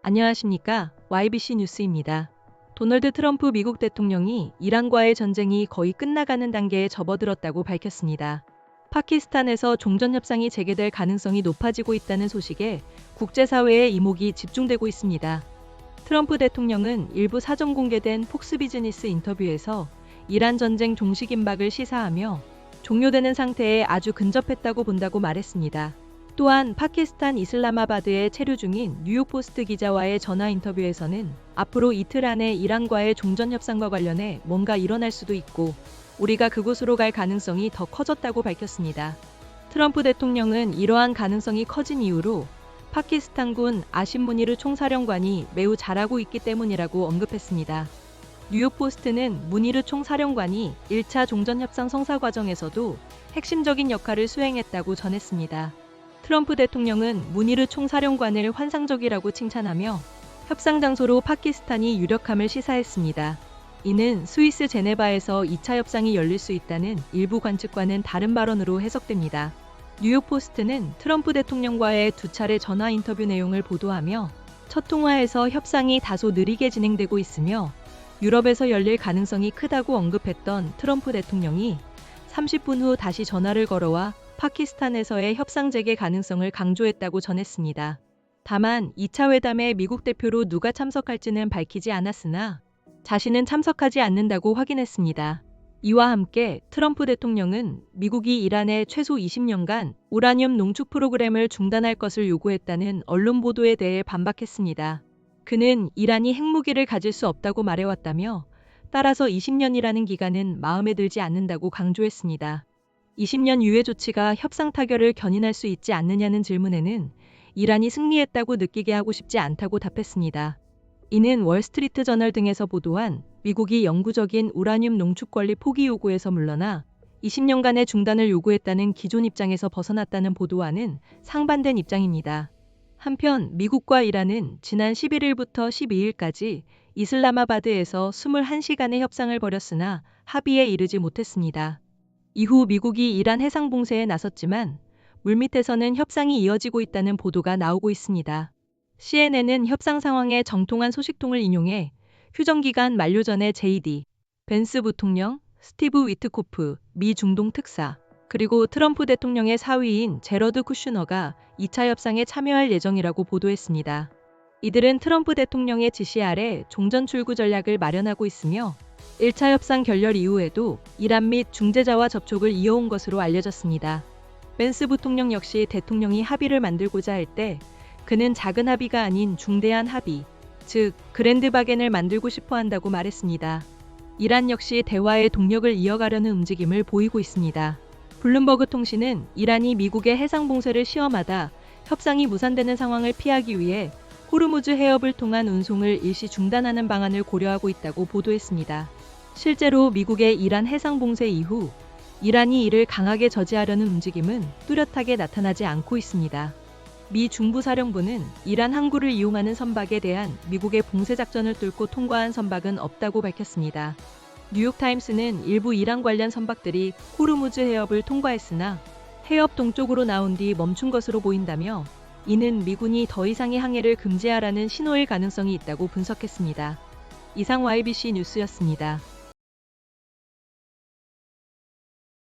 안녕하십니까? YBC 뉴스입니다. 도널드 트럼프 미국 대통령이 이란과의 전쟁이 거의 끝나가는 단계에 접어들었다고 밝혔습니다. 파키스탄에서 종전협상이 재개될 가능성이 높아지고 있다는 소식에 국제사회의 이목이 집중되고 있습니다. 트럼프 대통령은 일부 사전 공개된 폭스 비즈니스 인터뷰에서 이란 전쟁 종식 임박을 시사하며 종료되는 상태에 아주 근접했다고 본다고 말했습니다. 또한 파키스탄 이슬라마바드에 체류 중인 뉴욕포스트 기자와의 전화 인터뷰에서는 앞으로 이틀 안에 이란과의 종전협상과 관련해 뭔가 일어날 수도 있고 우리가 그곳으로 갈 가능성이 더 커졌다고 밝혔습니다. 트럼프 대통령은 이러한 가능성이 커진 이유로 파키스탄군 아심 무니르 총사령관이 매우 잘하고 있기 때문이라고 언급했습니다. 뉴욕포스트는 무니르 총사령관이 1차 종전협상 성사 과정에서도 핵심적인 역할을 수행했다고 전했습니다. 트럼프 대통령은 무니르 총사령관을 환상적이라고 칭찬하며 협상 장소로 파키스탄이 유력함을 시사했습니다. 이는 스위스 제네바에서 2차 협상이 열릴 수 있다는 일부 관측과는 다른 발언으로 해석됩니다. 뉴욕포스트는 트럼프 대통령과의 두 차례 전화 인터뷰 내용을 보도하며 첫 통화에서 협상이 다소 느리게 진행되고 있으며 유럽에서 열릴 가능성이 크다고 언급했던 트럼프 대통령이 30분 후 다시 전화를 걸어와 파키스탄에서의 협상 재개 가능성을 강조했다고 전했습니다. 다만 2차 회담에 미국 대표로 누가 참석할지는 밝히지 않았으나 자신은 참석하지 않는다고 확인했습니다. 이와 함께 트럼프 대통령은 미국이 이란에 최소 20년간 우라늄 농축 프로그램을 중단할 것을 요구했다는 언론 보도에 대해 반박했습니다. 그는 이란이 핵무기를 가질 수 없다고 말해왔다며 따라서 20년이라는 기간은 마음에 들지 않는다고 강조했습니다. 20년 유예 조치가 협상 타결을 견인할 수 있지 않느냐는 질문에는 이란이 승리했다고 느끼게 하고 싶지 않다고 답했습니다. 이는 월스트리트 저널 등에서 보도한 미국이 영구적인 우라늄 농축 권리 포기 요구에서 물러나 20년간의 중단을 요구했다는 기존 입장에서 벗어났다는 보도와는 상반된 입장입니다. 한편 미국과 이란은 지난 11일부터 12일까지 이슬라마바드에서 21시간의 협상을 벌였으나 합의에 이르지 못했습니다. 이후 미국이 이란 해상 봉쇄에 나섰지만 물밑에서는 협상이 이어지고 있다는 보도가 나오고 있습니다. CNN은 협상 상황의 정통한 소식통을 인용해 휴전기간 만료 전에 JD 벤스 부통령, 스티브 위트코프 미 중동 특사, 그리고 트럼프 대통령의 사위인 제러드 쿠슈너가 2차 협상에 참여할 예정이라고 보도했습니다. 이들은 트럼프 대통령의 지시 아래 종전 출구 전략을 마련하고 있으며 1차 협상 결렬 이후에도 이란 및 중재자와 접촉을 이어온 것으로 알려졌습니다. 벤스 부통령 역시 대통령이 합의를 만들고자 할 때 그는 작은 합의가 아닌 중대한 합의, 즉 그랜드 바겐을 만들고 싶어 한다고 말했습니다. 이란 역시 대화의 동력을 이어가려는 움직임을 보이고 있습니다. 블룸버그 통신은 이란이 미국의 해상 봉쇄를 시험하다 협상이 무산되는 상황을 피하기 위해 호르무즈 해협을 통한 운송을 일시 중단하는 방안을 고려하고 있다고 보도했습니다. 실제로 미국의 이란 해상 봉쇄 이후 이란이 이를 강하게 저지하려는 움직임은 뚜렷하게 나타나지 않고 있습니다. 미 중부사령부는 이란 항구를 이용하는 선박에 대한 미국의 봉쇄 작전을 뚫고 통과한 선박은 없다고 밝혔습니다. 뉴욕타임스는 일부 이란 관련 선박들이 호르무즈 해협을 통과했으나 해협 동쪽으로 나온 뒤 멈춘 것으로 보인다며 이는 미군이 더 이상의 항해를 금지하라는 신호일 가능성이 있다고 분석했습니다. 이상 YBC 뉴스였습니다.